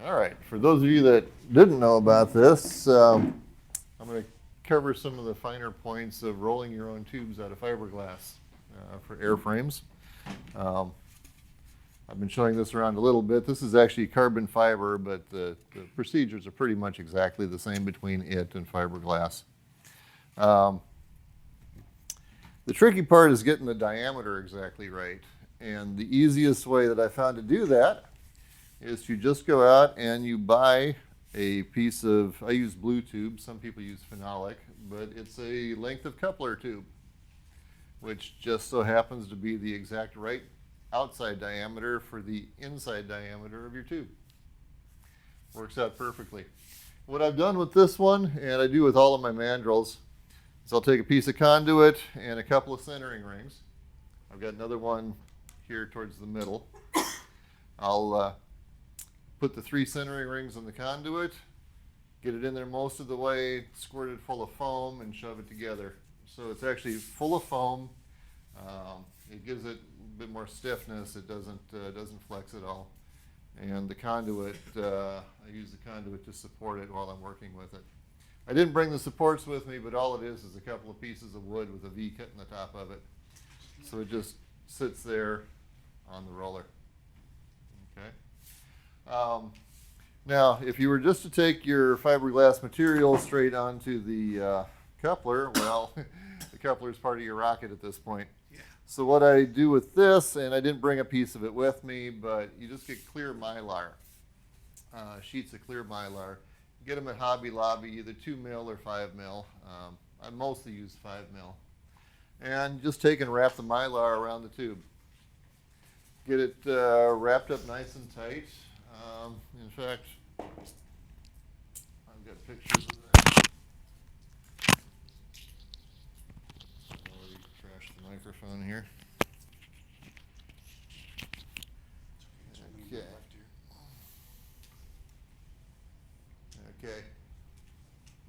All right, for those of you that didn't know about this, I'm going to cover some of the finer points of rolling your own tubes out of fiberglass for airframes. I've been showing this around a little bit. This is actually carbon fiber, but the procedures are pretty much exactly the same between it and fiberglass. The tricky part is getting the diameter exactly right. And the easiest way that I found to do that is to just go out and you buy a piece of, I use blue tube, some people use phenolic, but it's a length of coupler tube, which just so happens to be the exact right outside diameter for the inside diameter of your tube. Works out perfectly. What I've done with this one, and I do with all of my mandrels, is I'll take a piece of conduit and a couple of centering rings. I've got another one here towards the middle. I'll put the 3 centering rings on the conduit, get it in there most of the way, squirt it full of foam, and shove it together. So it's actually full of foam. It gives it a bit more stiffness. It doesn't flex at all. And the conduit, I use the conduit to support it while I'm working with it. I didn't bring the supports with me, but all it is a couple of pieces of wood with a V cut in the top of it. So it just sits there on the roller. Okay. Now, if you were just to take your fiberglass material straight onto the coupler, well, the coupler is part of your rocket at this point. Yeah. So what I do with this, and I didn't bring a piece of it with me, but you just get clear mylar, sheets of clear mylar. Get them at Hobby Lobby, either 2 mil or 5 mil. I mostly use 5 mil. And just take and wrap the mylar around the tube. Get it wrapped up nice and tight. In fact, I've got pictures of that. I already trashed the microphone here. Okay. Okay.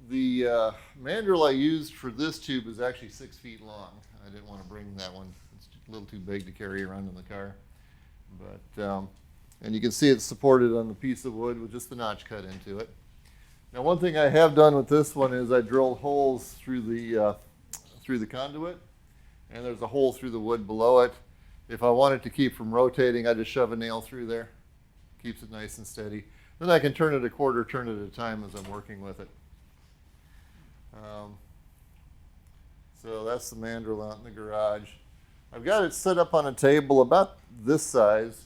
The mandrel I used for this tube is actually 6 feet long. I didn't want to bring that one. It's a little too big to carry around in the car. But and you can see it's supported on the piece of wood with just the notch cut into it. Now, one thing I have done with this one is I drilled holes through the conduit, and there's a hole through the wood below it. If I want it to keep from rotating, I just shove a nail through there. Keeps it nice and steady. Then I can turn it a quarter turn at a time as I'm working with it. So that's the mandrel out in the garage. I've got it set up on a table about this size,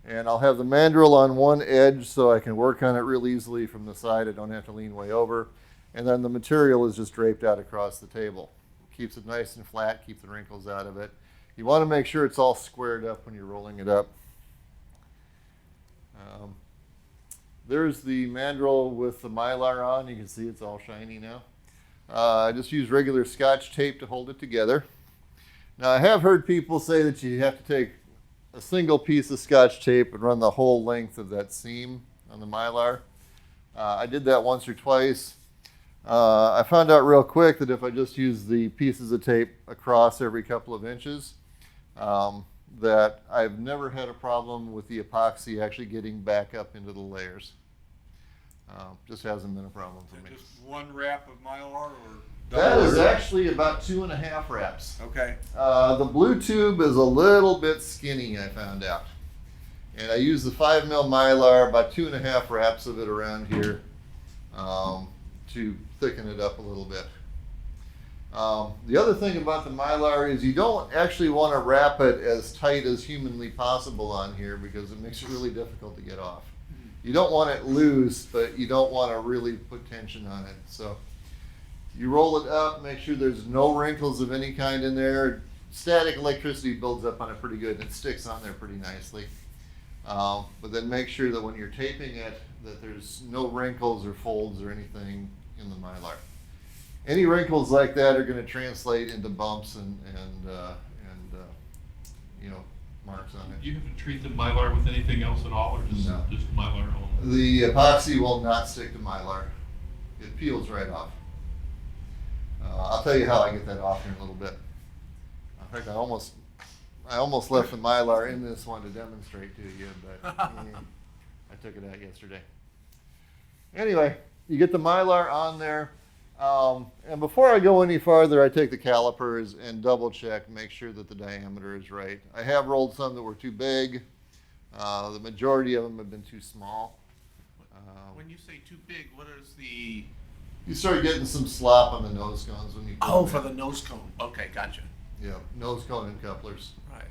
and I'll have the mandrel on one edge so I can work on it real easily from the side. I don't have to lean way over. And then the material is just draped out across the table. Keeps it nice and flat, keep the wrinkles out of it. You want to make sure it's all squared up when you're rolling it up. There's the mandrel with the mylar on. You can see it's all shiny now. I just use regular Scotch tape to hold it together. Now, I have heard people say that you have to take a single piece of Scotch tape and run the whole length of that seam on the mylar. I did that once or twice. I found out real quick that if I just use the pieces of tape across every couple of inches, that I've never had a problem with the epoxy actually getting back up into the layers. Just hasn't been a problem for me. Just one wrap of Mylar, or that is actually about 2.5 wraps. Okay. The blue tube is a little bit skinny, I found out. And I use the 5 mil Mylar, about 2.5 wraps of it around here to thicken it up a little bit. The other thing about the Mylar is you don't actually want to wrap it as tight as humanly possible on here because it makes it really difficult to get off. You don't want it loose, but you don't want to really put tension on it. So you roll it up, make sure there's no wrinkles of any kind in there. Static electricity builds up on it pretty good and it sticks on there pretty nicely. But then make sure that when you're taping it, that there's no wrinkles or folds or anything in the Mylar. Any wrinkles like that are going to translate into bumps and marks on it. Do you have to treat the Mylar with anything else at all, or just No. just Mylar only? The epoxy will not stick to Mylar. It peels right off. I'll tell you how I get that off here in a little bit. In fact, I almost left the Mylar in this one to demonstrate to you, but I took it out yesterday. Anyway, you get the Mylar on there. And before I go any farther, I take the calipers and double check, make sure that the diameter is right. I have rolled some that were too big. The majority of them have been too small. When you say too big, what is the? You start getting some slop on the nose cones when you put Oh, them for in. the nose cone. Okay, gotcha. Yeah, nose cone and couplers. Right.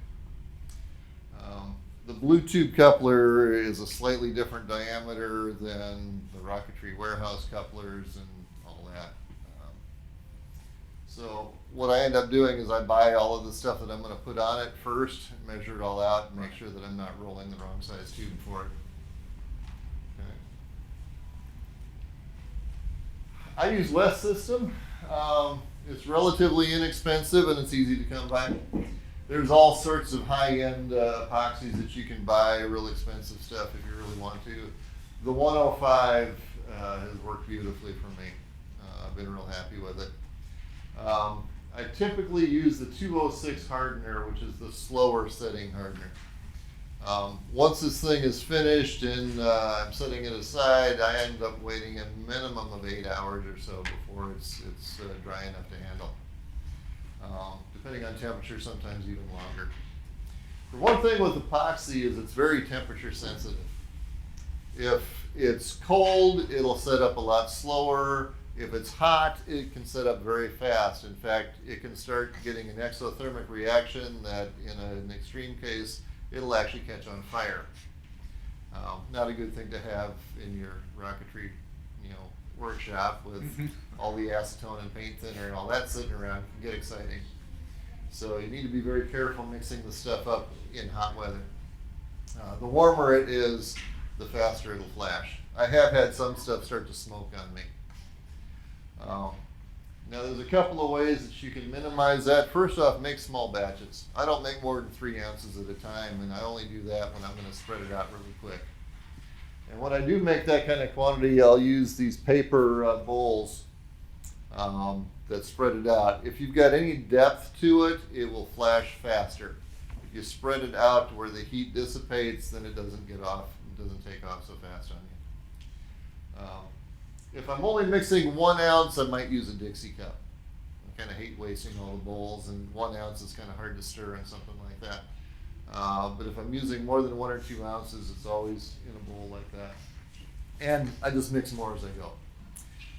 The blue tube coupler is a slightly different diameter than the Rocketry warehouse couplers and all that. So what I end up doing is I buy all of the stuff that I'm going to put on it first, measure it all out, and make sure that I'm not rolling the wrong size tube for it. Okay. I use less system. It's relatively inexpensive and it's easy to come by. There's all sorts of high-end epoxies that you can buy, real expensive stuff if you really want to. The 105 has worked beautifully for me. I've been real happy with it. I typically use the 206 hardener, which is the slower setting hardener. Once this thing is finished and I'm setting it aside, I end up waiting a minimum of 8 hours or so before it's dry enough to handle. Depending on temperature, sometimes even longer. The one thing with epoxy is it's very temperature sensitive. If it's cold, it'll set up a lot slower. If it's hot, it can set up very fast. In fact, it can start getting an exothermic reaction that in an extreme case, it'll actually catch on fire. Not a good thing to have in your rocketry, workshop with all the acetone and paint thinner and all that sitting around. It can get exciting. So you need to be very careful mixing the stuff up in hot weather. The warmer it is, the faster it'll flash. I have had some stuff start to smoke on me. Now there's a couple of ways that you can minimize that. First off, make small batches. I don't make more than 3 ounces at a time, and I only do that when I'm going to spread it out really quick. And when I do make that kind of quantity, I'll use these paper bowls that spread it out. If you've got any depth to it, it will flash faster. If you spread it out to where the heat dissipates, then it doesn't get off, it doesn't take off so fast on you. If I'm only mixing 1 ounce, I might use a Dixie cup. I kind of hate wasting all the bowls, and 1 ounce is kind of hard to stir in something like that. But if I'm using more than 1 or 2 ounces, it's always in a bowl like that. And I just mix more as I go.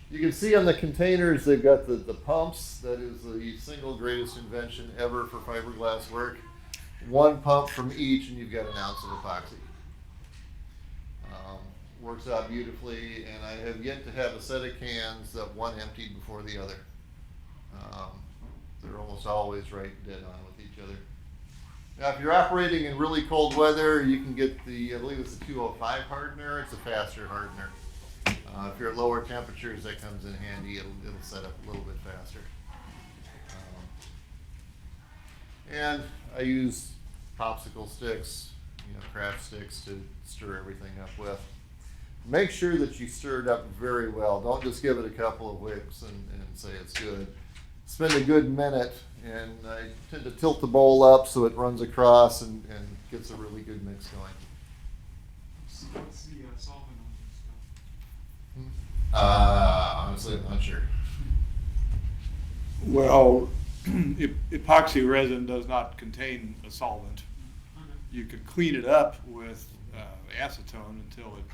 You can see on the containers, they've got the pumps. That is the single greatest invention ever for fiberglass work. 1 pump from each, and you've got an ounce of epoxy. Works out beautifully, and I have yet to have a set of cans that one emptied before the other. They're almost always right dead on with each other. Now, if you're operating in really cold weather, you can get I believe it's the 205 hardener. It's a faster hardener. If you're at lower temperatures, that comes in handy. It'll set up a little bit faster. And I use popsicle sticks, craft sticks to stir everything up with. Make sure that you stir it up very well. Don't just give it a couple of whips and say it's good. Spend a good minute, and I tend to tilt the bowl up so it runs across and gets a really good mix going. What's the solvent on this stuff? Honestly, I'm not sure. Well, epoxy resin does not contain a solvent. You could clean it up with acetone until it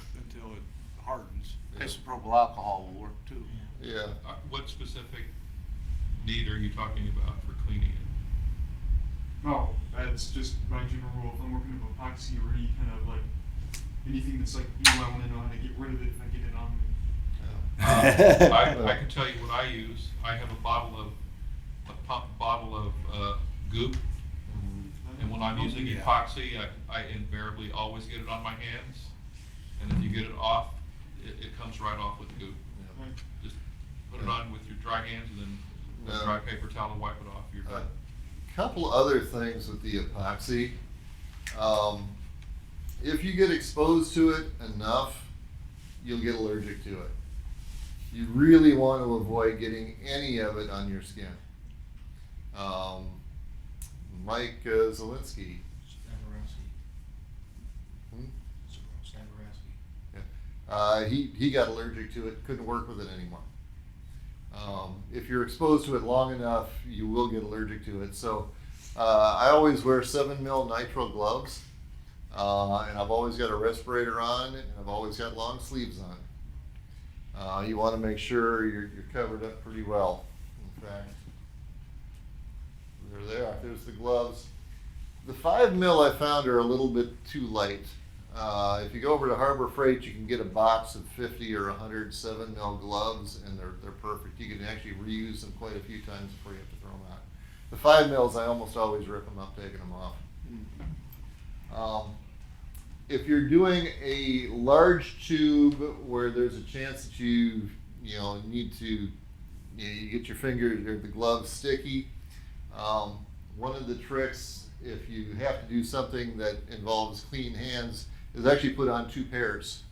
hardens. Isopropyl alcohol will work too. Yeah. What specific need are you talking about for cleaning it? No, that's just my general rule. If I'm working with epoxy or any kind of anything that's I want to know how to get rid of it if I get it on me. I can tell you what I use. I have a pump bottle of goop, and when I'm using epoxy, I invariably always get it on my hands. And if you get it off, it comes right off with the goop. Right. Just put it on with your dry hands, and then with a dry paper towel and wipe it off. You're done. Couple other things with the epoxy. If you get exposed to it enough, you'll get allergic to it. You really want to avoid getting any of it on your skin. Mike Zielinski. He got allergic to it, couldn't work with it anymore. If you're exposed to it long enough, you will get allergic to it. So I always wear 7mm nitrile gloves, and I've always got a respirator on, and I've always got long sleeves on. You want to make sure you're covered up pretty well. In fact, there they are. There's the gloves. The 5mm I found are a little bit too light. If you go over to Harbor Freight, you can get a box of 50 or 100 7mm gloves, and they're perfect. You can actually reuse them quite a few times before you have to throw them out. The 5mm, I almost always rip them up, taking them off. If you're doing a large tube where there's a chance that you need to you get your fingers or the gloves sticky, one of the tricks, if you have to do something that involves clean hands, is actually put on 2 pairs.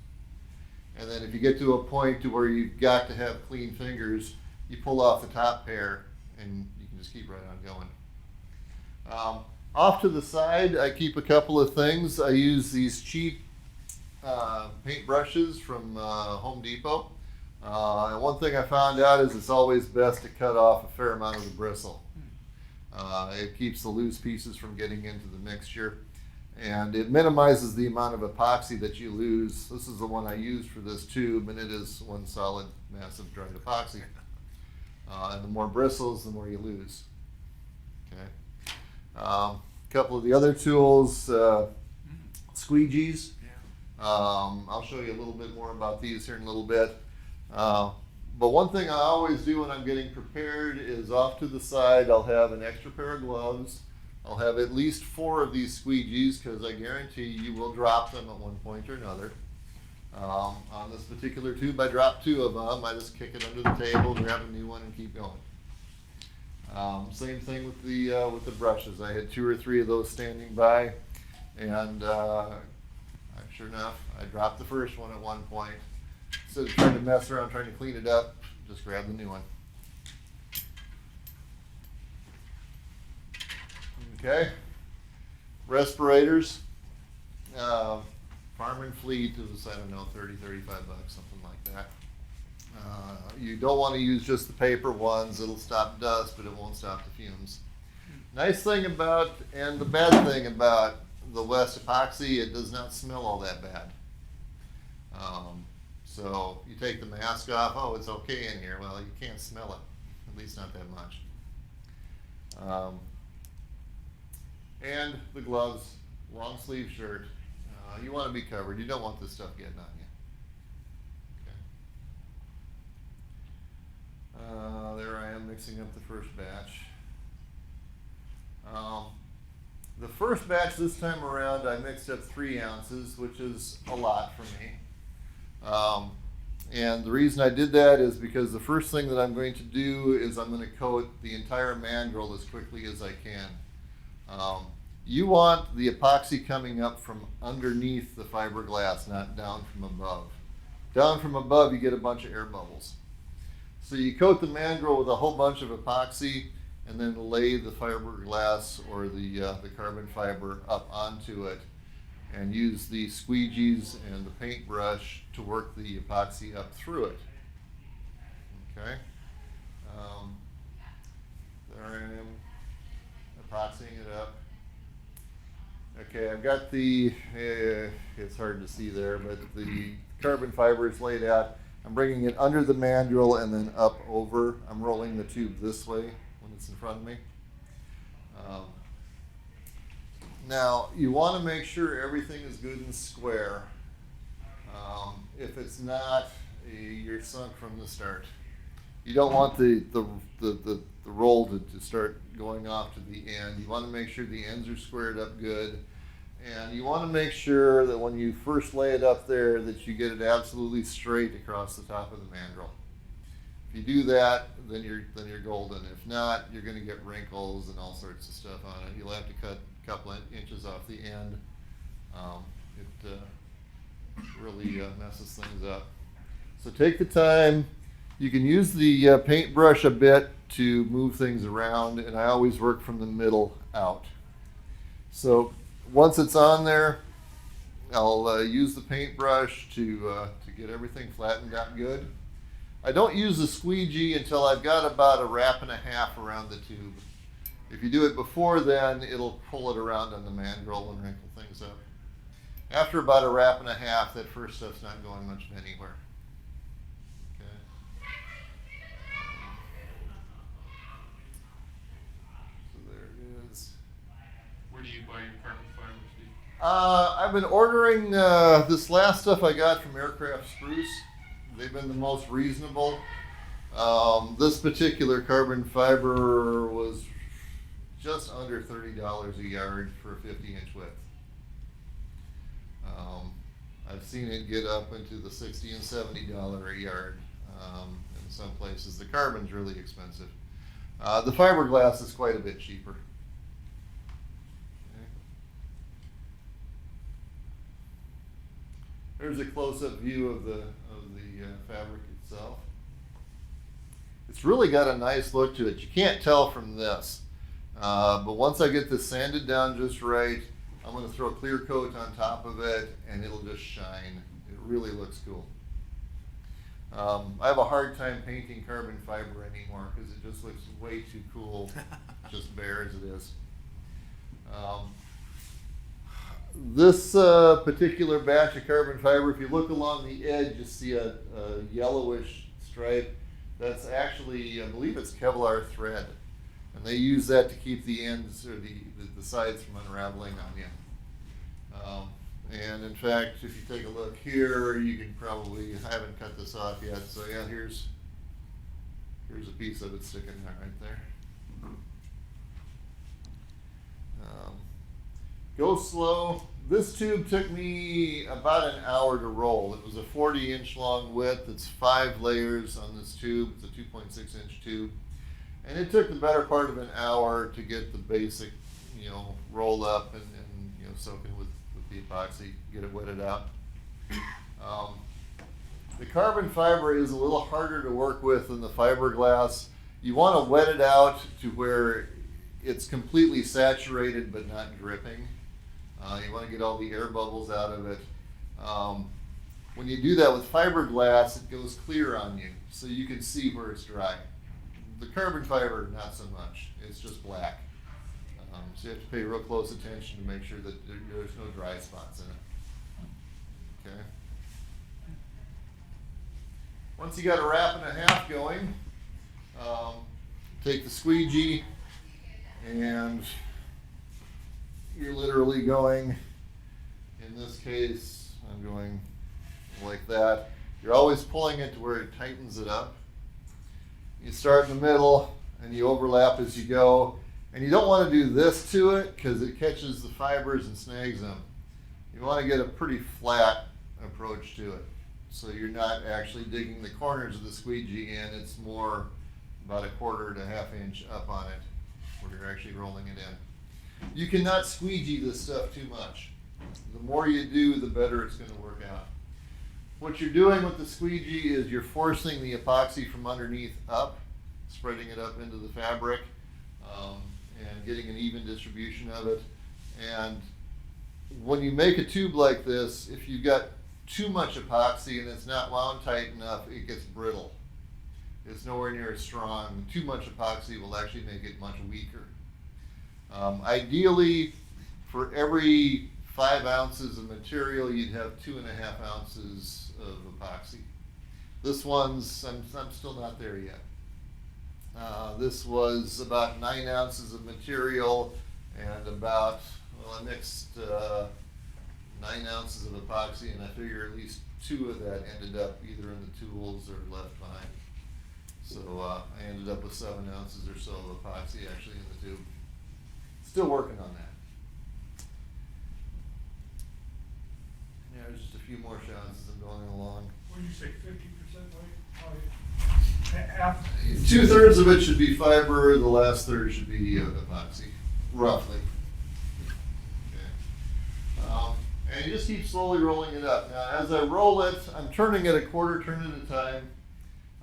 And then if you get to a point to where you've got to have clean fingers, you pull off the top pair and you can just keep right on going. Off to the side, I keep a couple of things. I use these cheap paint brushes from Home Depot. And one thing I found out is it's always best to cut off a fair amount of the bristle. It keeps the loose pieces from getting into the mixture, and it minimizes the amount of epoxy that you lose. This is the one I used for this tube, and it is one solid, massive dried epoxy. And the more bristles, the more you lose. Okay. A couple of the other tools, squeegees. I'll show you a little bit more about these here in a little bit. But one thing I always do when I'm getting prepared is off to the side, I'll have an extra pair of gloves. I'll have at least 4 of these squeegees, because I guarantee you will drop them at one point or another. On this particular tube, I dropped 2 of them. I just kick it under the table, grab a new one, and keep going. Same thing with the brushes. I had 2 or 3 of those standing by, and sure enough, I dropped the first one at one point. Instead of trying to mess around trying to clean it up, just grab the new one. Okay. Respirators. Farm and Fleet is, I don't know, 30, 35 bucks, something like that. You don't want to use just the paper ones. It'll stop dust, but it won't stop the fumes. Nice thing about, and the bad thing about the West epoxy, it does not smell all that bad. So you take the mask off, oh, it's okay in here. Well, you can't smell it, at least not that much. And the gloves, long sleeve shirt. You want to be covered. You don't want this stuff getting on you. Okay. There I am mixing up the first batch. The first batch this time around, I mixed up 3 ounces, which is a lot for me. And the reason I did that is because the first thing that I'm going to do is I'm going to coat the entire mandrel as quickly as I can. You want the epoxy coming up from underneath the fiberglass, not down from above. Down from above, you get a bunch of air bubbles. So you coat the mandrel with a whole bunch of epoxy, and then lay the fiberglass or the carbon fiber up onto it, and use the squeegees and the paintbrush to work the epoxy up through it. Okay. There I am, epoxying it up. Okay, I've got the, it's hard to see there, but the carbon fiber is laid out. I'm bringing it under the mandrel and then up over. I'm rolling the tube this way when it's in front of me. Now, you want to make sure everything is good and square. If it's not, you're sunk from the start. You don't want the roll to start going off to the end. You want to make sure the ends are squared up good. And you want to make sure that when you first lay it up there that you get it absolutely straight across the top of the mandrel. If you do that, then you're golden. If not, you're going to get wrinkles and all sorts of stuff on it. You'll have to cut a couple of inches off the end. It really messes things up. So take the time. You can use the paintbrush a bit to move things around, and I always work from the middle out. So once it's on there, I'll use the paintbrush to get everything flattened out good. I don't use the squeegee until I've got about a wrap and a half around the tube. If you do it before then, it'll pull it around on the mandrel and wrinkle things up. After about a wrap and a half, that first stuff's not going much anywhere. Okay. So there it is. Where do you buy your carbon fiber, Steve? I've been ordering this last stuff I got from Aircraft Spruce. They've been the most reasonable. This particular carbon fiber was just under $30 a yard for a 50-inch width. I've seen it get up into the $60 and $70 a yard in some places. The carbon's really expensive. The fiberglass is quite a bit cheaper. Okay. There's a close-up view of the fabric itself. It's really got a nice look to it. You can't tell from this. But once I get this sanded down just right, I'm going to throw a clear coat on top of it and it'll just shine. It really looks cool. I have a hard time painting carbon fiber anymore because it just looks way too cool, just bare as it is. This particular batch of carbon fiber, if you look along the edge, you see a yellowish stripe. That's actually, I believe it's Kevlar thread. And they use that to keep the ends or the sides from unraveling on you. And in fact, if you take a look here, you can probably, I haven't cut this off yet, so yeah, here's a piece of it sticking there, right there. Go slow. This tube took me about an hour to roll. It was a 40-inch long width. It's 5 layers on this tube. It's a 2.6-inch tube. And it took the better part of an hour to get the basic, roll up and soak in with the epoxy, get it wetted out. The carbon fiber is a little harder to work with than the fiberglass. You want to wet it out to where it's completely saturated but not dripping. You want to get all the air bubbles out of it. When you do that with fiberglass, it goes clear on you, so you can see where it's dry. The carbon fiber, not so much. It's just black. So you have to pay real close attention to make sure that there's no dry spots in it. Okay. Once you got a wrap and a half going, take the squeegee and you're literally going, in this case, I'm going like that. You're always pulling it to where it tightens it up. You start in the middle and you overlap as you go. And you don't want to do this to it because it catches the fibers and snags them. You want to get a pretty flat approach to it. So you're not actually digging the corners of the squeegee in. It's more about a 1/4 to 1/2 inch up on it where you're actually rolling it in. You cannot squeegee this stuff too much. The more you do, the better it's going to work out. What you're doing with the squeegee is you're forcing the epoxy from underneath up, spreading it up into the fabric, and getting an even distribution of it. And when you make a tube like this, if you've got too much epoxy and it's not wound tight enough, it gets brittle. It's nowhere near as strong. Too much epoxy will actually make it much weaker. Ideally, for every 5 ounces of material, you'd have 2.5 ounces of epoxy. This one's, I'm still not there yet. This was about 9 ounces of material and about, I mixed 9 ounces of epoxy, and I figure at least 2 of that ended up either in the tools or left behind. So I ended up with 7 ounces or so of epoxy actually in the tube. Still working on that. Yeah, there's just a few more shots as I'm going along. What did you say, 50% half? 2/3 of it should be fiber, the last third should be epoxy, roughly. Okay. And you just keep slowly rolling it up. Now, as I roll it, I'm turning it a 1/4 turn at a time.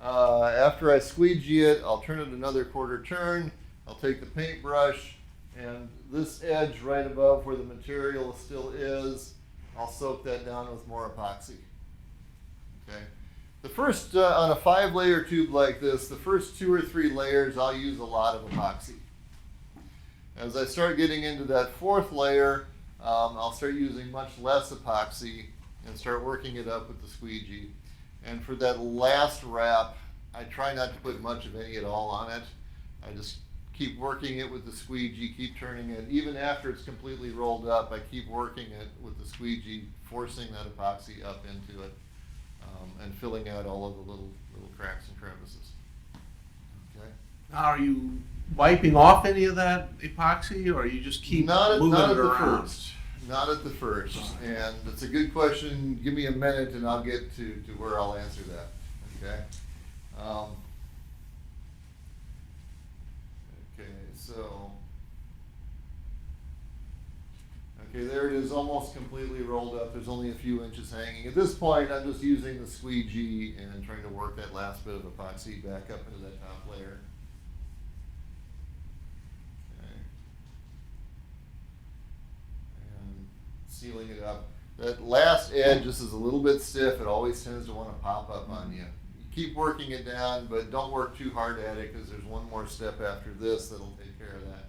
After I squeegee it, I'll turn it another 1/4 turn. I'll take the paintbrush, and this edge right above where the material still is, I'll soak that down with more epoxy. Okay. The first, on a 5-layer tube like this, the first 2 or 3 layers, I'll use a lot of epoxy. As I start getting into that 4th layer, I'll start using much less epoxy and start working it up with the squeegee. And for that last wrap, I try not to put much of any at all on it. I just keep working it with the squeegee, keep turning it. Even after it's completely rolled up, I keep working it with the squeegee, forcing that epoxy up into it, and filling out all of the little cracks and crevices. Okay. Now, are you wiping off any of that epoxy, or you just keep moving not it at the around? first. Not at the first. And it's a good question. Give me a minute and I'll get to where I'll answer that. Okay. Okay, there it is, almost completely rolled up. There's only a few inches hanging. At this point, I'm just using the squeegee and trying to work that last bit of epoxy back up into that top layer. Okay. And sealing it up. That last edge, this is a little bit stiff. It always tends to want to pop up on you. You keep working it down, but don't work too hard at it because there's one more step after this that'll take care of that.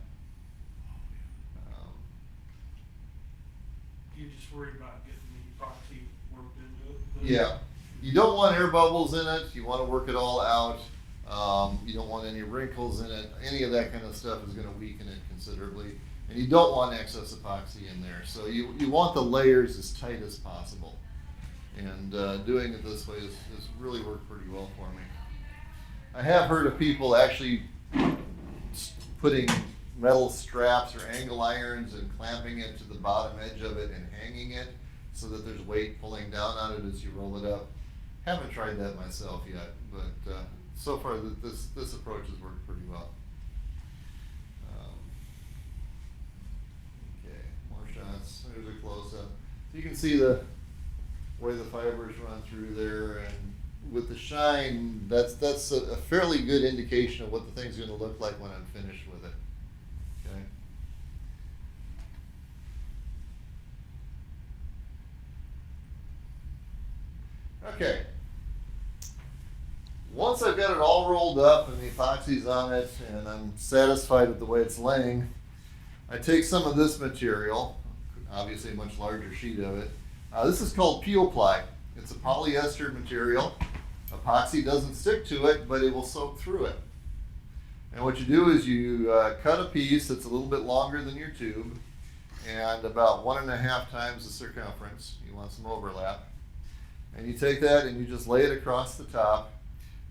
You're just worried about getting the epoxy worked into it? Yeah, you don't want air bubbles in it. You want to work it all out. You don't want any wrinkles in it. Any of that kind of stuff is going to weaken it considerably. And you don't want excess epoxy in there. So you want the layers as tight as possible. And doing it this way has really worked pretty well for me. I have heard of people actually putting metal straps or angle irons and clamping it to the bottom edge of it and hanging it so that there's weight pulling down on it as you roll it up. Haven't tried that myself yet, but so far this approach has worked pretty well. Okay, more shots. There's a close-up. So you can see the way the fibers run through there, and with the shine, that's a fairly good indication of what the thing's going to look like when I'm finished with it. Okay. Once I've got it all rolled up and the epoxy's on it and I'm satisfied with the way it's laying, I take some of this material, obviously a much larger sheet of it. This is called peel ply. It's a polyester material. Epoxy doesn't stick to it, but it will soak through it. And what you do is you cut a piece that's a little bit longer than your tube and about 1.5 times the circumference. You want some overlap. And you take that and you just lay it across the top,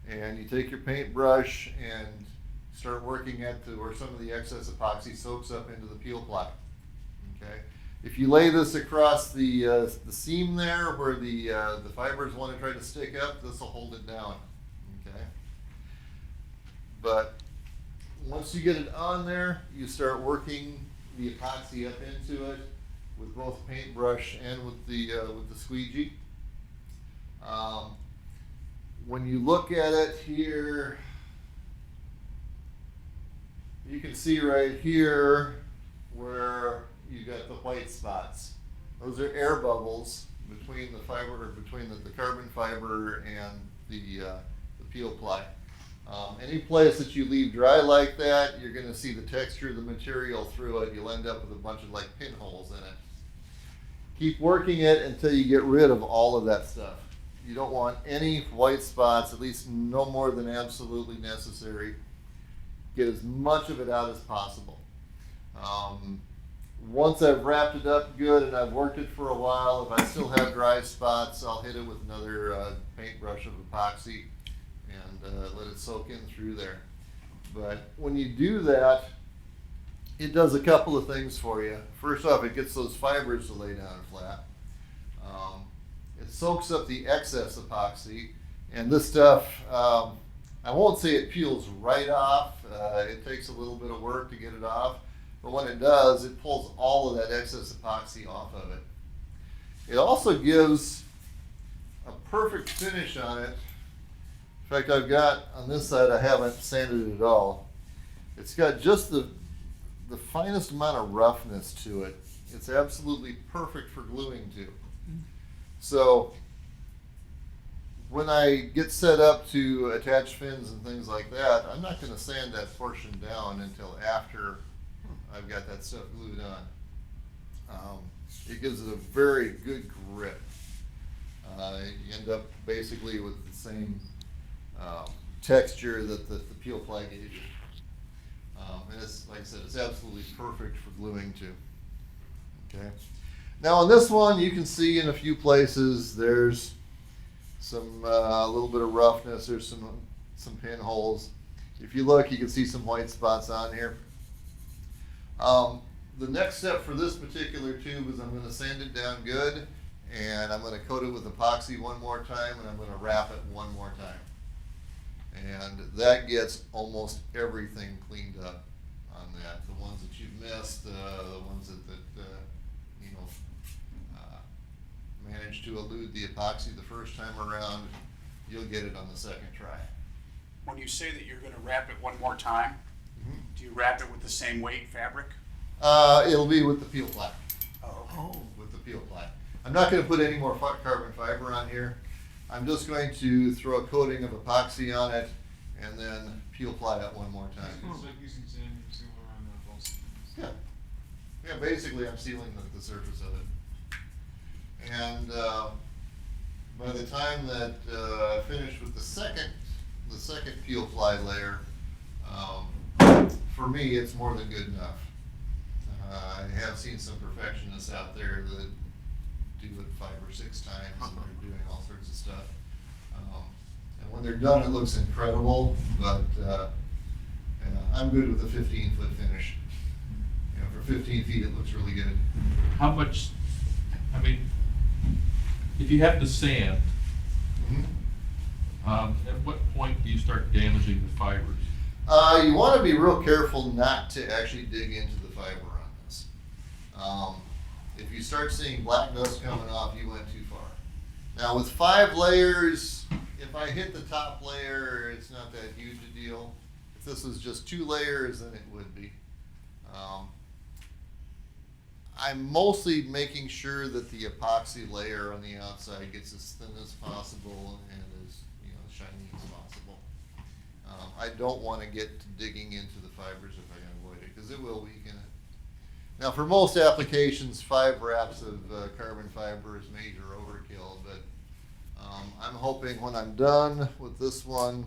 and you take your paintbrush and start working at where some of the excess epoxy soaks up into the peel ply. Okay. If you lay this across the seam there where the fibers want to try to stick up, this will hold it down. Okay. But once you get it on there, you start working the epoxy up into it with both paintbrush and with the squeegee. When you look at it here, you can see right here where you got the white spots. Those are air bubbles between the fiber, or between the carbon fiber and the peel ply. Any place that you leave dry like that, you're going to see the texture of the material through it. You'll end up with a bunch of like pinholes in it. Keep working it until you get rid of all of that stuff. You don't want any white spots, at least no more than absolutely necessary. Get as much of it out as possible. Once I've wrapped it up good and I've worked it for a while, if I still have dry spots, I'll hit it with another paintbrush of epoxy and let it soak in through there. But when you do that, it does a couple of things for you. First off, it gets those fibers to lay down flat. It soaks up the excess epoxy, and this stuff, I won't say it peels right off. It takes a little bit of work to get it off, but when it does, it pulls all of that excess epoxy off of it. It also gives a perfect finish on it. In fact, I've got, on this side, I haven't sanded it at all. It's got just the finest amount of roughness to it. It's absolutely perfect for gluing to. So when I get set up to attach fins and things like that, I'm not going to sand that portion down until after I've got that stuff glued on. It gives it a very good grip. You end up basically with the same texture that the peel ply gave you. And it's, like I said, it's absolutely perfect for gluing to. Okay. Now on this one, you can see in a few places there's some a little bit of roughness. There's some pinholes. If you look, you can see some white spots on here. The next step for this particular tube is I'm going to sand it down good, and I'm going to coat it with epoxy one more time, and I'm going to wrap it one more time. And that gets almost everything cleaned up on that. The ones that you've missed, the ones that you know, managed to elude the epoxy the first time around, you'll get it on the second try. When you say that you're gonna wrap it one more time, do you wrap it with the same weight fabric? It'll be with the peel ply. Oh. With the peel ply. I'm not going to put any more carbon fiber on here. I'm just going to throw a coating of epoxy on it and then peel ply it one more time. It's like using sand and seal around the balls. Yeah. Yeah, basically I'm sealing the surface of it. And by the time that I finish with the second peel ply layer, for me it's more than good enough. I have seen some perfectionists out there that do it 5 or 6 times and they're doing all sorts of stuff. And when they're done, it looks incredible, but I'm good with a 15-foot finish. You know, for 15 feet, it looks really good. How much, I mean, if you have the sand, at what point do you start damaging the fibers? You want to be real careful not to actually dig into the fiber on this. If you start seeing black dust coming off, you went too far. Now with 5 layers, if I hit the top layer, it's not that huge a deal. If this was just 2 layers, then it would be. I'm mostly making sure that the epoxy layer on the outside gets as thin as possible and as shiny as possible. I don't want to get to digging into the fibers if I can avoid it, because it will weaken it. Now for most applications, 5 wraps of carbon fiber is major overkill, but I'm hoping when I'm done with this one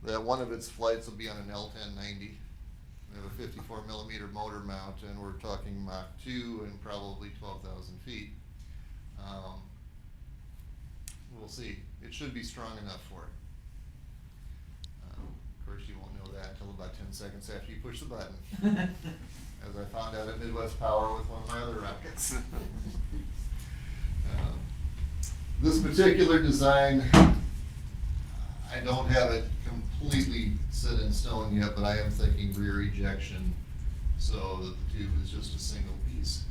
that one of its flights will be on an L1090. We have a 54 millimeter motor mount, and we're talking Mach 2 and probably 12,000 feet. We'll see. It should be strong enough for it. Of course, you won't know that until about 10 seconds after you push the button. As I found out at Midwest Power with one of my other rockets. This particular design, I don't have it completely set in stone yet, but I am thinking rear ejection so that the tube is just a single piece.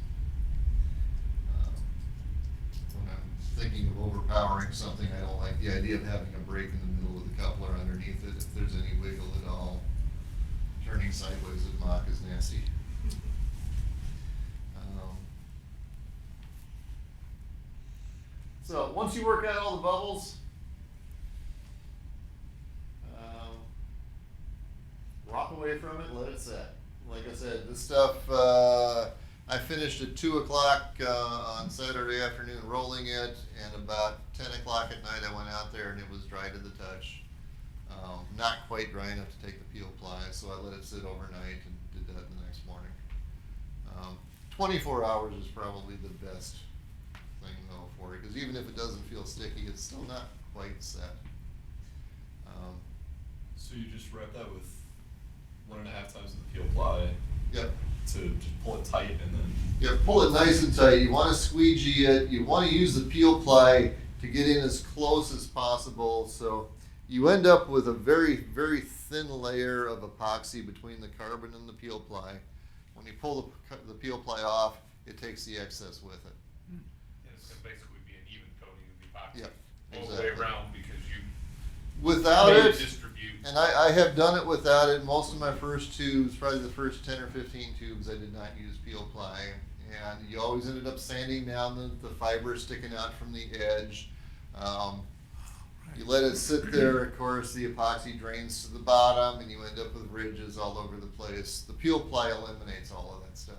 When I'm thinking of overpowering something, I don't like the idea of having a break in the middle of the coupler underneath it if there's any wiggle at all. Turning sideways with Mach is nasty. So once you work out all the bubbles, walk away from it, let it set. Like I said, this stuff, I finished at 2 o'clock on Saturday afternoon rolling it, and about 10 o'clock at night I went out there and it was dry to the touch. Not quite dry enough to take the peel ply, so I let it sit overnight and did that the next morning. 24 hours is probably the best thing though for it, because even if it doesn't feel sticky, it's still not quite set. So you just wrap that with 1.5 times the peel ply Yep. to just pull it tight and then. Yeah, pull it nice and tight. You want to squeegee it. You want to use the peel ply to get in as close as possible. So you end up with a very, very thin layer of epoxy between the carbon and the peel ply. When you pull the peel ply off, it takes the excess with it. It's gonna basically be an even coating of the epoxy. Yeah, All the way exactly. around because you Without made it, distribute. and I have done it without it. Most of my first tubes, probably the first 10 or 15 tubes, I did not use peel ply. and you always ended up sanding down the fiber sticking out from the edge. You let it sit there, of course, the epoxy drains to the bottom, and you end up with ridges all over the place. The peel ply eliminates all of that stuff.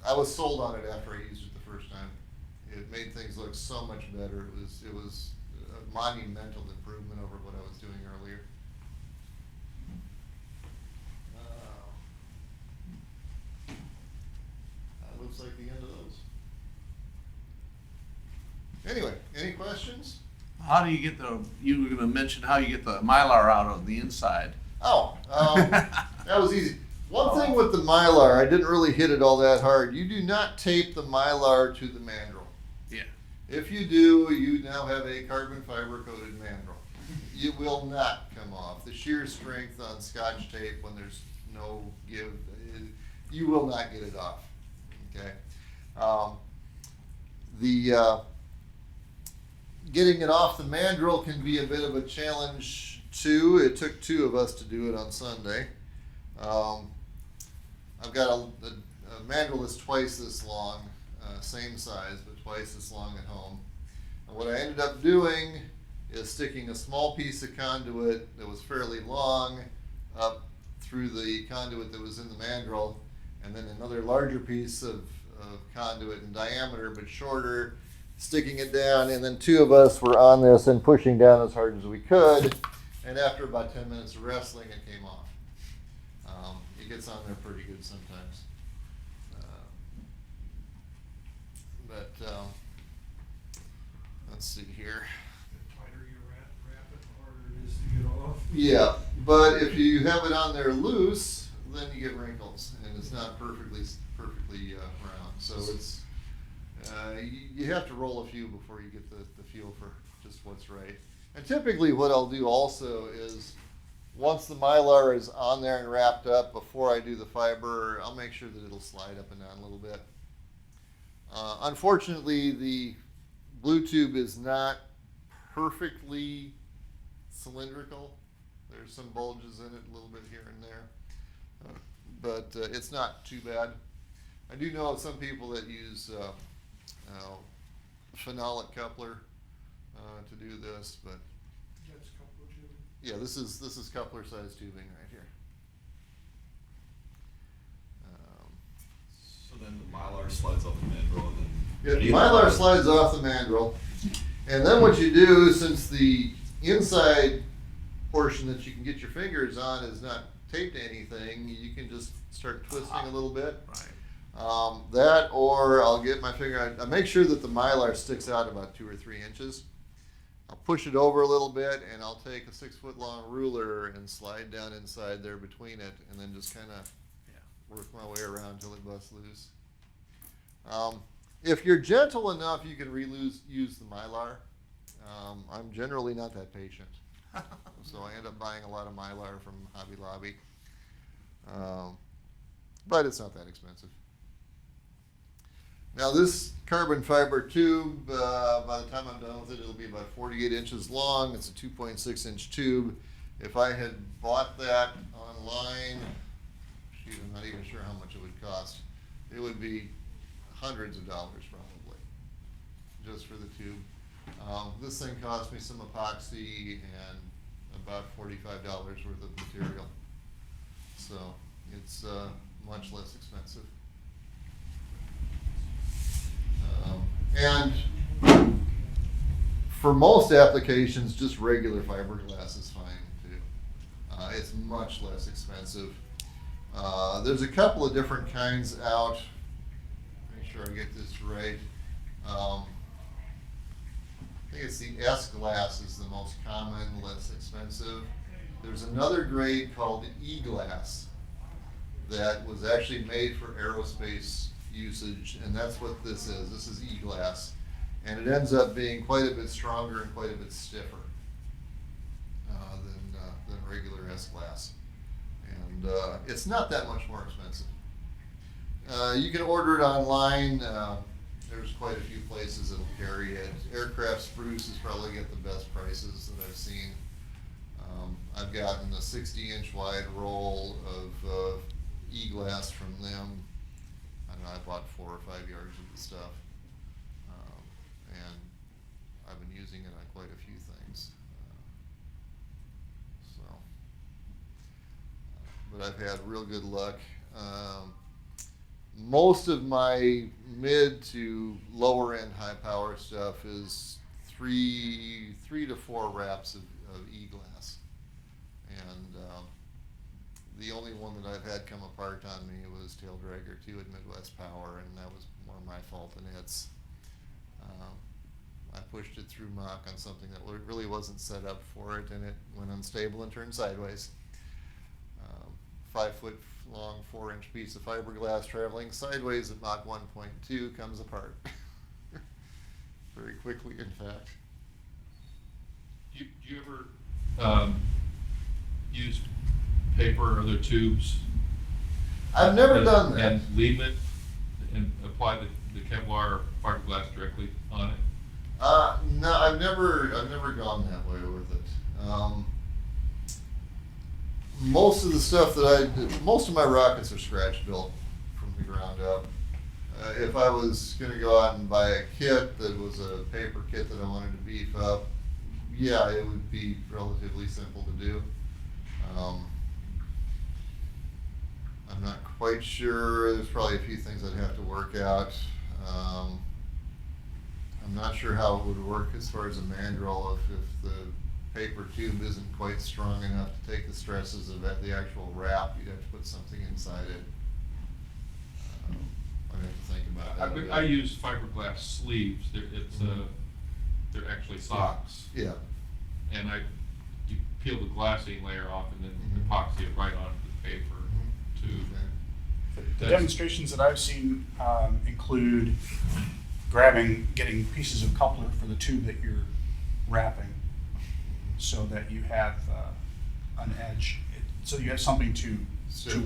I was sold on it after I used it the first time. It made things look so much better. It was a monumental improvement over what I was doing earlier. That looks like the end of those. Anyway, any questions? How do you get you were gonna mention how you get the Mylar out of the inside. Oh, that was easy. One thing with the Mylar, I didn't really hit it all that hard. You do not tape the Mylar to the mandrel. Yeah. If you do, you now have a carbon fiber coated mandrel. It will not come off. The shear strength on Scotch tape, when there's no give, you will not get it off. Okay. Getting it off the mandrel can be a bit of a challenge too. It took two of us to do it on Sunday. I've got a mandrel that's twice this long, same size, but twice this long at home. And what I ended up doing is sticking a small piece of conduit that was fairly long up through the conduit that was in the mandrel, and then another larger piece of conduit in diameter but shorter, sticking it down, and then two of us were on this and pushing down as hard as we could, and after about 10 minutes of wrestling, it came off. It gets on there pretty good sometimes. Let's see here. The tighter you wrap it, the harder it is to get off. Yeah, but if you have it on there loose, then you get wrinkles, and it's not perfectly round. So it's you have to roll a few before you get the feel for just what's right. And typically, what I'll do also is, once the Mylar is on there and wrapped up, before I do the fiber, I'll make sure that it'll slide up and down a little bit. Unfortunately, the blue tube is not perfectly cylindrical. There's some bulges in it, a little bit here and there, but it's not too bad. I do know of some people that use phenolic coupler to do this, but That's a couple of tubing. yeah, this is coupler size tubing right here. So then the Mylar slides off the mandrel and then. Yeah, the Mylar slides off the mandrel, and then what you do, since the inside portion that you can get your fingers on is not taped to anything, you can just start twisting a little bit. Right. That, or I'll get my finger, I make sure that the Mylar sticks out about 2 or 3 inches. I'll push it over a little bit, and I'll take a 6-foot long ruler and slide down inside there between it, and then just kind of work my way around until it busts loose. If you're gentle enough, you can use the Mylar. I'm generally not that patient, so I end up buying a lot of Mylar from Hobby Lobby. But it's not that expensive. Now this carbon fiber tube, by the time I'm done with it, it'll be about 48 inches long. It's a 2.6 inch tube. If I had bought that online, shoot, I'm not even sure how much it would cost. It would be hundreds of dollars probably, just for the tube. This thing cost me some epoxy and about $45 worth of material. So it's much less expensive. And for most applications, just regular fiberglass is fine too. It's much less expensive. There's a couple of different kinds out. Make sure I get this right. I think it's the S-glass is the most common, less expensive. There's another grade called E-glass that was actually made for aerospace usage, and that's what this is. This is E-glass, and it ends up being quite a bit stronger and quite a bit stiffer than regular S-glass, and it's not that much more expensive. You can order it online. There's quite a few places that'll carry it. Aircraft Spruce has probably got the best prices that I've seen. I've gotten a 60-inch wide roll of E-glass from them know, I bought 4 or 5 yards of the stuff. And I've been using it on quite a few things. But I've had real good luck. Most of my mid to lower end high power stuff is three to four wraps of E-glass. And the only one that I've had come apart on me was Tail Dragger 2 at Midwest Power, and that was more my fault than its. I pushed it through mock on something that really wasn't set up for it, and it went unstable and turned sideways. 5 foot long, 4-inch piece of fiberglass traveling sideways at Mach 1.2 comes apart. Very quickly, in fact. Do you ever use paper or other tubes? I've never done that. And leave it and apply the Kevlar or fiberglass directly on it? No, I've never gone that way with it. Most of the stuff that most of my rockets are scratch built from the ground up. If I was going to go out and buy a kit that was a paper kit that I wanted to beef up, yeah, it would be relatively simple to do. I'm not quite sure. There's probably a few things I'd have to work out. I'm not sure how it would work as far as a mandrel if the paper tube isn't quite strong enough to take the stresses of the actual wrap. You'd have to put something inside it. I'd have to think about that. I use fiberglass sleeves. They're actually socks. Yeah. And you peel the glassine layer off and then epoxy it right onto the paper tube. Okay. The That's- demonstrations that I've seen include getting pieces of coupler for the tube that you're wrapping, so that you have an edge, so you have something to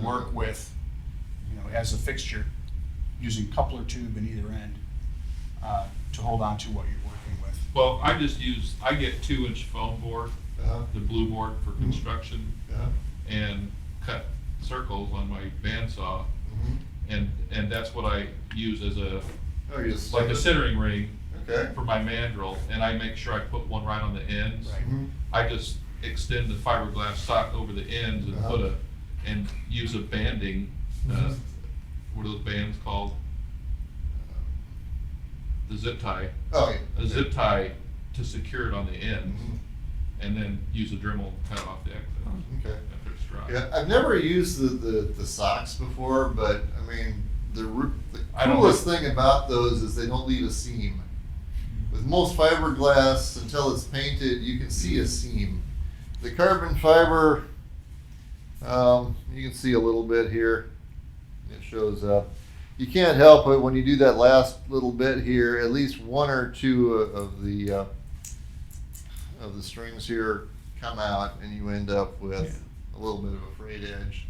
work with, as a fixture, using coupler tube in either end to hold on to what you're working with. Well, I get 2-inch foam board, the blue board for construction, and cut circles on my bandsaw, and that's what I use as like a centering ring Okay. for my mandrel, and I make sure I put one right on the ends. Right. I just extend the fiberglass sock over the ends and and use a banding. What are those bands called? The zip tie. Oh, yeah. A zip tie to secure it on the ends, and then use a Dremel to cut off the excess Okay. after it's dry. Yeah, I've never used the socks before, but I mean, the I don't coolest thing about those is they don't leave a seam. With most fiberglass, until it's painted, you can see a seam. The carbon fiber, you can see a little bit here. It shows up. You can't help it when you do that last little bit here. At least one or two of the strings here come out, and you end up with a little bit of a frayed edge.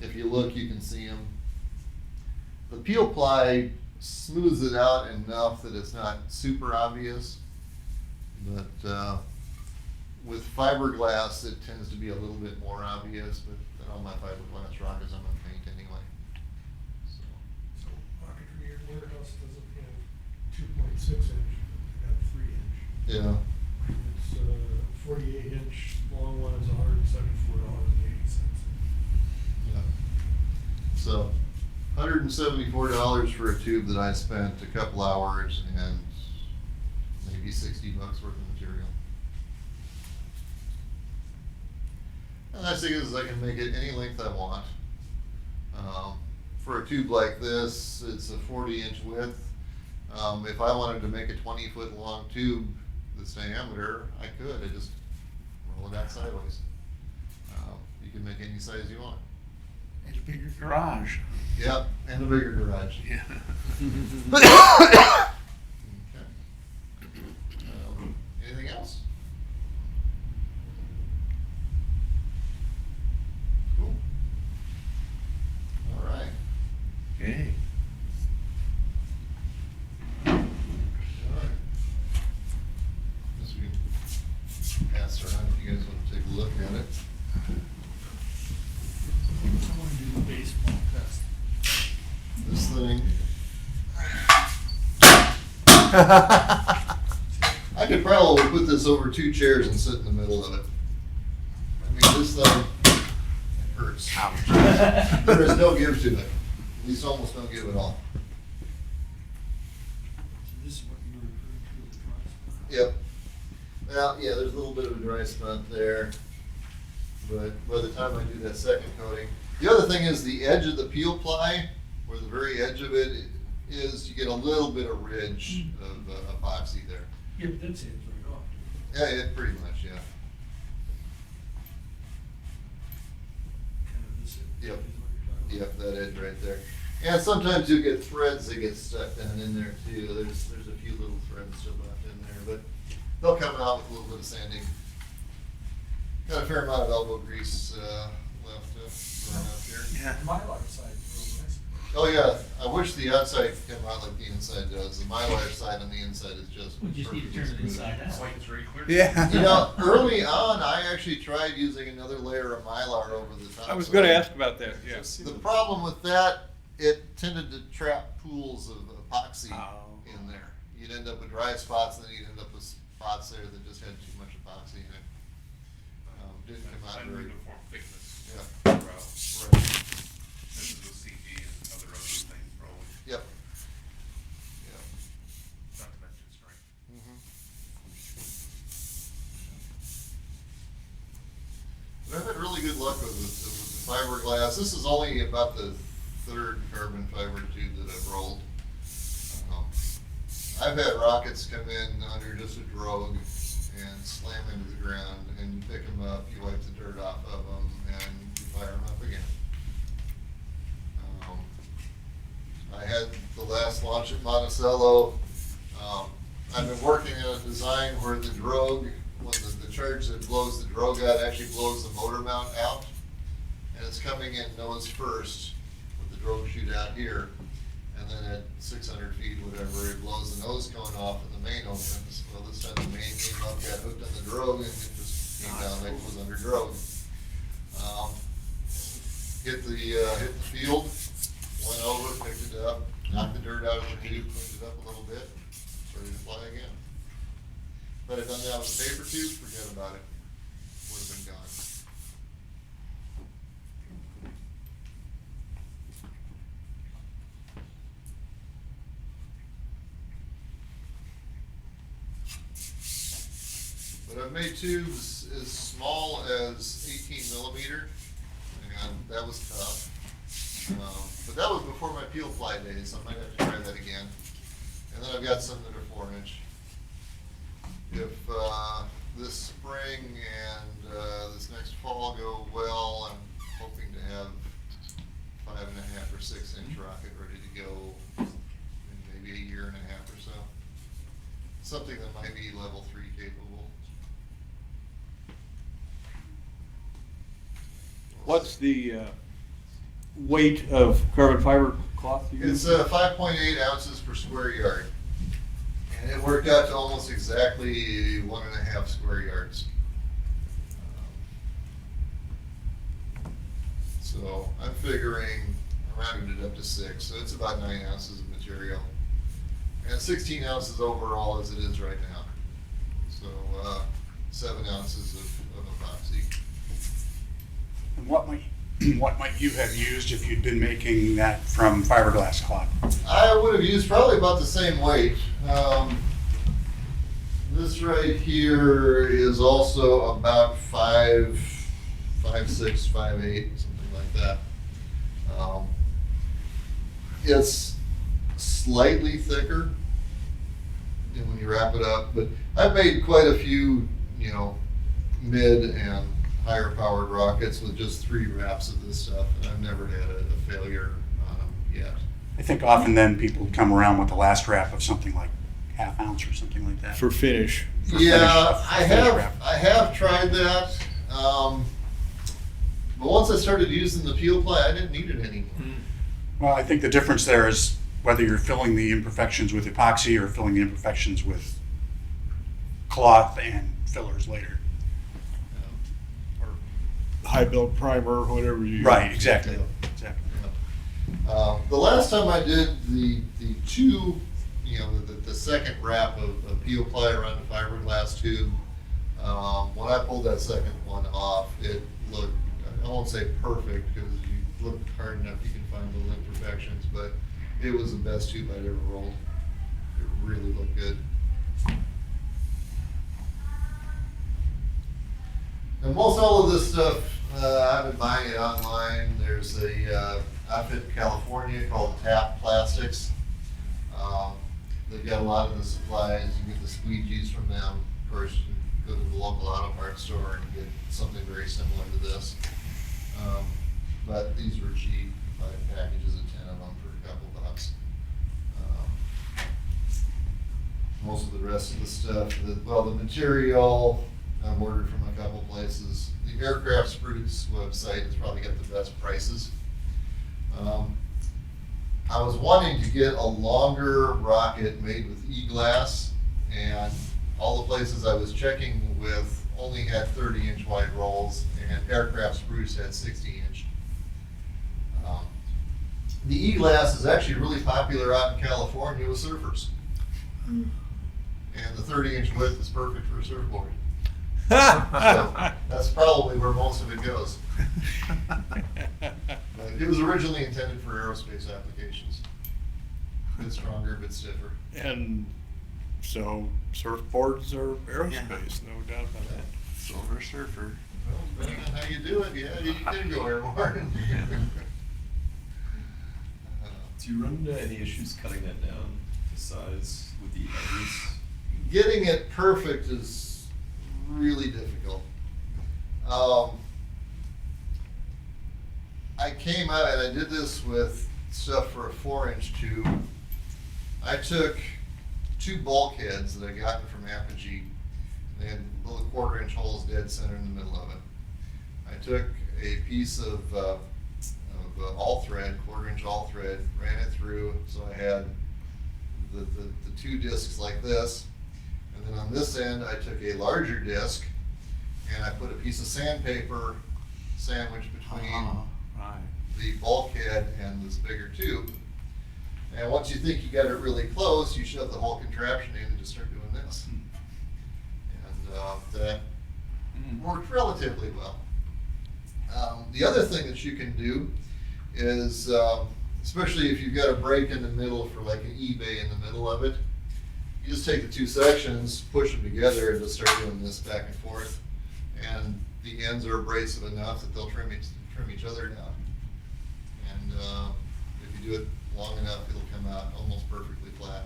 If you look, you can see them. The peel ply smooths it out enough that it's not super obvious, but with fiberglass it tends to be a little bit more obvious, but all my fiberglass rockets I'm gonna paint anyway. So, So rocketry, your warehouse doesn't have 2.6 inch, it got 3 inch. yeah, It's 48 inch, long one is $174.80. yeah. So, $174 for a tube that I spent a couple hours and maybe $60 worth of material. And the nice thing is I can make it any length I want. For a tube like this, it's a 40-inch width. If I wanted to make a 20-foot long tube this diameter, I could. I just roll it out sideways. You can make any size you want. And a bigger garage. Yep, and a bigger garage. Yeah. Okay. Anything else? Cool. All right. Okay. All right. Guess we can pass around if you guys want to take a look at it. I want to do the baseball test. I could probably put this over 2 chairs and sit in the middle of it. I mean, this thing hurts. There is no give to it. At least almost no give at all. This is what you were referring to as a dry spot. Yep. Well, yeah, there's a little bit of a dry spot there, but by the time I do that second coating, the other thing is the edge of the peel ply, where the very edge of it is, you get a little bit of ridge of epoxy there. Yeah, but that's it right off. Yeah, it pretty much, yeah. Kind of this. Yep. Is what you're talking about. Yep, that edge right there. And sometimes you get threads that get stuck down in there too. There's a few little threads still left in there, but they'll come out with a little bit of sanding. Got a fair amount of elbow grease left to run up here. Yeah. The Mylar side is real nice. Oh yeah, I wish the outside could come out like the inside does. The Mylar side on the inside is just. We just need to turn it perfectly inside smooth. out. White is very clear. Yeah. You know, early on, I actually tried using another layer of Mylar over the top. I was so gonna ask about that, yeah. The problem with that, it tended to trap pools of epoxy Oh. in there. You'd end up with dry spots, and then you'd end up with spots there that just had too much epoxy in it. Didn't come out very. Uniform thickness Yeah. throughout. Right. This is with CD and other ugly things probably, Yep. Yep. not to mention strength. But I've had really good luck with the fiberglass. This is only about the 3rd carbon fiber tube that I've rolled. I've had rockets come in under just a drogue and slam into the ground, and you pick them up, you wipe the dirt off of them, and you fire them up again. I had the last launch at Monticello. I've been working on a design where the drogue, when the charge that blows the drogue out actually blows the motor mount out. And it's coming in nose first with the drogue chute out here. And then at 600 feet, whatever, it blows the nose cone off and the main opens. Well, this time the main came up, got hooked on the drogue, and it just came down like it was under drogue. Hit the field, went over, picked it up, knocked the dirt out of the tube, cleaned it up a little bit, ready to fly again. If I'd have done that with a paper tube, forget about it. Would have been gone. But I've made tubes as small as 18 millimeter, and that was tough. But that was before my peel fly days, so I might have to try that again. And then I've got some that are 4-inch. If this spring and this next fall go well, I'm hoping to have 5.5 or 6-inch rocket ready to go in maybe a year and a half or so. Something that might be level 3 capable. What's the weight of carbon fiber cloth you use? It's 5.8 ounces per square yard. And it worked out to almost exactly 1.5 square yards. So I'm figuring, I rounded it up to 6, so it's about 9 ounces of material. And 16 ounces overall as it is right now. So 7 ounces of epoxy. And what might you have used if you'd been making that from fiberglass cloth? I would have used probably about the same weight. This right here is also about 5'6", 5'8", something like that. It's slightly thicker when you wrap it up, but I've made quite a few, mid and higher powered rockets with just 3 wraps of this stuff, and I've never had a failure on them yet. I think often then people come around with the last wrap of something like ½ ounce or something like that. For finish. For Yeah, finish wrap. I have tried that. But once I started using the peel ply, I didn't need it anymore. Well, I think the difference there is whether you're filling the imperfections with epoxy or filling the imperfections with cloth and fillers later. High build primer, whatever you use. Right, exactly. Exactly. The last time I did the 2 you know, the second wrap of peel ply around the fiberglass tube, when I pulled that second one off, it looked, I won't say perfect, because you look hard enough, you can find little imperfections, but it was the best tube I'd ever rolled. It really looked good. And most all of this stuff, I've been buying it online. There's a outfit in California called Tap Plastics. They've got a lot of the supplies. You get the squeegees from them. Of course, you can go to the local auto parts store and get something very similar to this. But these were cheap. You buy packages of 10 of them for a couple bucks. Most of the rest of the stuff, the material, I've ordered from a couple places. The Aircraft Spruce website has probably got the best prices. I was wanting to get a longer rocket made with e-glass, and all the places I was checking with only had 30-inch wide rolls, and Aircraft Spruce had 60-inch. The e-glass is actually really popular out in California with surfers. And the 30-inch width is perfect for a surfboard. So that's probably where most of it goes. But it was originally intended for aerospace applications. A bit stronger, a bit stiffer. And so surfboards are aerospace, no doubt about that. Silver Surfer. Well, depending on how you do it, yeah, you can go airborne. Do you run into any issues cutting that down to size with the edges? Getting it perfect is really difficult. I came out and I did this with stuff for a 4-inch tube. I took 2 bulkheads that I gotten from Apogee. They had little 1/4-inch holes dead center in the middle of it. I took a piece of all thread, 1/4-inch all thread, ran it through, so I had the 2 discs like this. And then on this end, I took a larger disc and I put a piece of sandpaper sandwiched between the bulkhead and this bigger tube. And once you think you got it really close, you shove the whole contraption in and just start doing this. And that worked relatively well. The other thing that you can do is, especially if you've got a break in the middle for like an eBay in the middle of it, you just take the 2 sections, push them together, and just start doing this back and forth. And the ends are abrasive enough that they'll trim each other down. And if you do it long enough, it'll come out almost perfectly flat.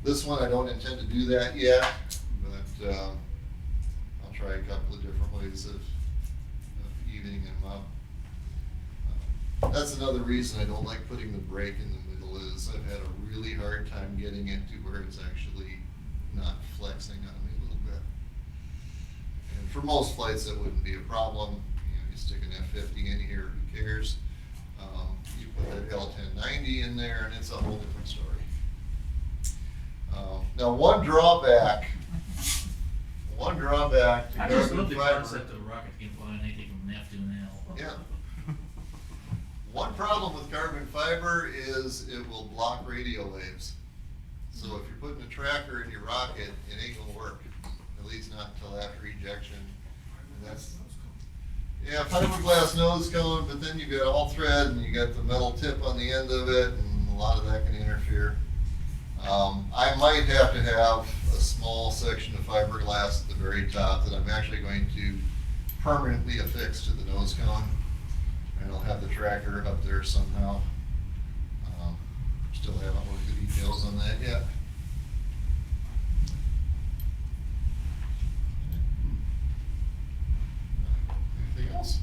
This one, I don't intend to do that yet, but I'll try a couple of different ways of evening them up. That's another reason I don't like putting the brake in the middle, is I've had a really hard time getting it to where it's actually not flexing on me a little bit. And for most flights, that wouldn't be a problem. You know, you stick an F-50 in here, who cares? You put that L-1090 in there, and it's a whole different story. Now, one drawback to I just carbon love the fiber. concept of a rocket can fly and anything from an F to an L. Yeah. One problem with carbon fiber is it will block radio waves. So if you're putting a tracker in your rocket, it ain't gonna work, at least not until after ejection. And that's, yeah, fiberglass nose cone, but then you've got all thread and you got the metal tip on the end of it, and a lot of that can interfere. I might have to have a small section of fiberglass at the very top that I'm actually going to permanently affix to the nose cone. And I'll have the tracker up there somehow. Still haven't worked the details on that yet. Anything else?